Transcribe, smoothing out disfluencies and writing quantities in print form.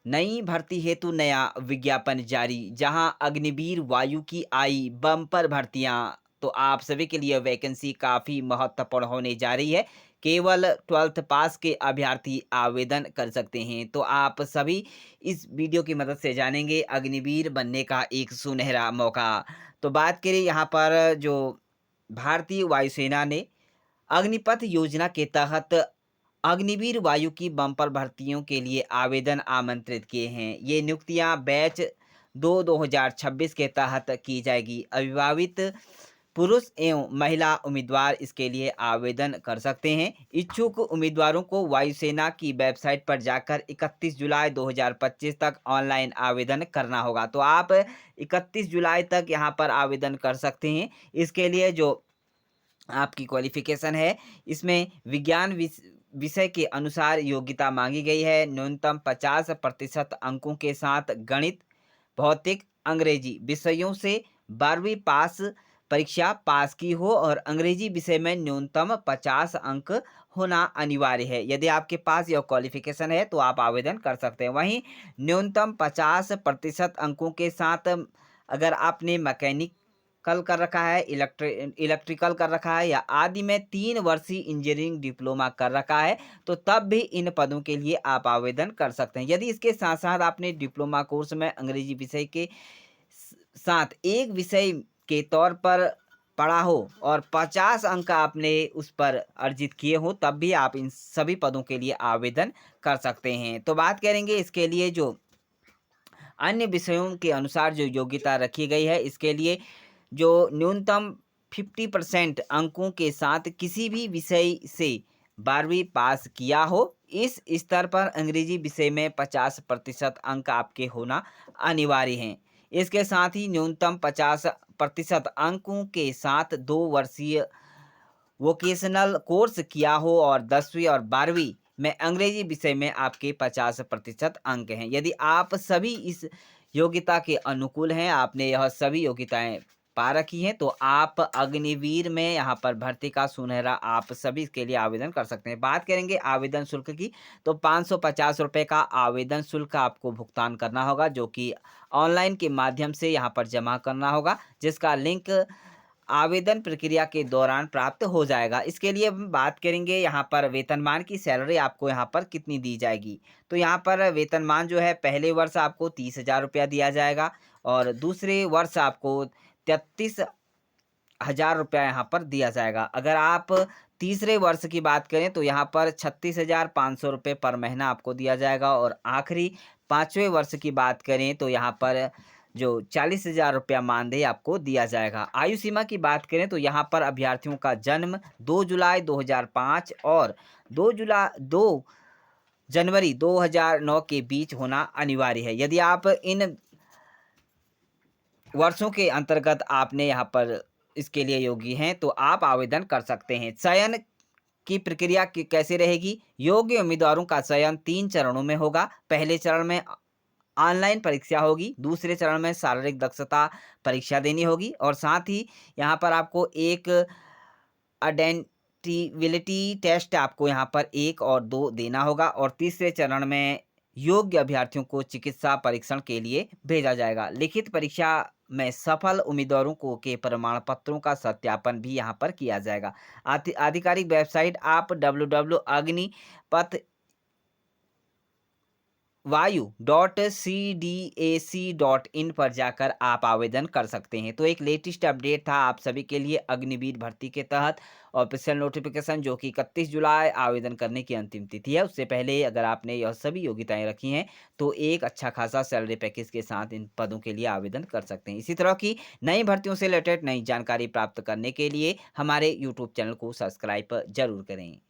नई भर्ती हेतु नया विज्ञापन जारी, जहां अग्निवीर वायु की आई बम्पर भर्तियां। तो आप सभी के लिए वैकेंसी काफ़ी महत्वपूर्ण होने जा रही है। केवल 12th पास के अभ्यर्थी आवेदन कर सकते हैं। तो आप सभी इस वीडियो की मदद से जानेंगे अग्निवीर बनने का एक सुनहरा मौका। तो बात करें यहाँ पर जो भारतीय वायुसेना ने अग्निपथ योजना के तहत अग्निवीर वायु की बम्पर भर्तियों के लिए आवेदन आमंत्रित किए हैं। ये नियुक्तियां बैच 2026 के तहत की जाएगी। अविवाहित पुरुष एवं महिला उम्मीदवार इसके लिए आवेदन कर सकते हैं। इच्छुक उम्मीदवारों को वायुसेना की वेबसाइट पर जाकर 31 जुलाई 2025 तक ऑनलाइन आवेदन करना होगा। तो आप 31 जुलाई तक यहाँ पर आवेदन कर सकते हैं। इसके लिए जो आपकी क्वालिफ़िकेशन है, इसमें विज्ञान विषय के अनुसार योग्यता माँगी गई है। न्यूनतम 50% अंकों के साथ गणित, भौतिक, अंग्रेजी विषयों से 12वीं पास परीक्षा पास की हो और अंग्रेजी विषय में न्यूनतम 50 अंक होना अनिवार्य है। यदि आपके पास यह क्वालिफ़िकेशन है, तो आप आवेदन कर सकते हैं। वहीं न्यूनतम 50% अंकों के साथ अगर आपने मैकेनिकल कर रखा है, इलेक्ट्रिकल कर रखा है या आदि में 3 वर्षीय इंजीनियरिंग डिप्लोमा कर रखा है, तो तब भी इन पदों के लिए आप आवेदन कर सकते हैं। यदि इसके साथ-साथ आपने डिप्लोमा कोर्स में अंग्रेजी विषय के साथ एक विषय के तौर पर पढ़ा हो और 50 अंक आपने उस पर अर्जित किए हो, तब भी आप इन सभी पदों के लिए आवेदन कर सकते हैं। तो बात करेंगे इसके लिए जो अन्य विषयों के अनुसार जो योग्यता रखी गई है, इसके लिए जो न्यूनतम 50% अंकों के साथ किसी भी विषय से 12वीं पास किया हो। इस स्तर पर अंग्रेजी विषय में 50% अंक आपके होना अनिवार्य हैं। इसके साथ ही न्यूनतम 50% अंकों के साथ 2 वर्षीय वोकेशनल कोर्स किया हो और 10वीं और 12वीं में अंग्रेजी विषय में आपके 50% अंक हैं। यदि आप सभी इस योग्यता के अनुकूल हैं, आपने यह सभी योग्यताएँ पा रखी हैं, तो आप अग्निवीर में यहाँ पर भर्ती का सुनहरा आप सभी इसके लिए आवेदन कर सकते हैं। बात करेंगे आवेदन शुल्क की, तो ₹550 का आवेदन शुल्क आपको भुगतान करना होगा, जो कि ऑनलाइन के माध्यम से यहाँ पर जमा करना होगा, जिसका लिंक आवेदन प्रक्रिया के दौरान प्राप्त हो जाएगा। इसके लिए हम बात करेंगे यहाँ पर वेतनमान की, सैलरी आपको यहाँ पर कितनी दी जाएगी। तो यहाँ पर वेतनमान जो है, पहले वर्ष आपको 30,000 रुपया दिया जाएगा और दूसरे वर्ष आपको 33,000 रुपया यहाँ पर दिया जाएगा। अगर आप तीसरे वर्ष की बात करें, तो यहाँ पर 36,500 रुपये पर महीना आपको दिया जाएगा और आखिरी 5वें वर्ष की बात करें, तो यहाँ पर जो 40,000 रुपया मानदेय आपको दिया जाएगा। आयु सीमा की बात करें, तो यहाँ पर अभ्यर्थियों का जन्म 2 जुलाई 2005 और 2 जनवरी 2009 के बीच होना अनिवार्य है। यदि आप इन वर्षों के अंतर्गत आपने यहाँ पर इसके लिए योग्य हैं, तो आप आवेदन कर सकते हैं। चयन की प्रक्रिया कैसे रहेगी? योग्य उम्मीदवारों का चयन 3 चरणों में होगा। पहले चरण में ऑनलाइन परीक्षा होगी, दूसरे चरण में शारीरिक दक्षता परीक्षा देनी होगी और साथ ही यहाँ पर आपको एक अडेप्टिबिलिटी टेस्ट आपको यहाँ पर 1 और 2 देना होगा और तीसरे चरण में योग्य अभ्यर्थियों को चिकित्सा परीक्षण के लिए भेजा जाएगा। लिखित परीक्षा में सफल उम्मीदवारों को के प्रमाण पत्रों का सत्यापन भी यहाँ पर किया जाएगा। आधिकारिक वेबसाइट आप www.अग्निपथ वायु.cdac.in पर जाकर आप आवेदन कर सकते हैं। तो एक लेटेस्ट अपडेट था आप सभी के लिए अग्निवीर भर्ती के तहत ऑफिशियल नोटिफिकेशन, जो कि 31 जुलाई आवेदन करने की अंतिम तिथि है। उससे पहले अगर आपने यह सभी योग्यताएं रखी हैं, तो एक अच्छा खासा सैलरी पैकेज के साथ इन पदों के लिए आवेदन कर सकते हैं। इसी तरह की नई भर्तियों से रिलेटेड नई जानकारी प्राप्त करने के लिए हमारे यूट्यूब चैनल को सब्सक्राइब जरूर करें।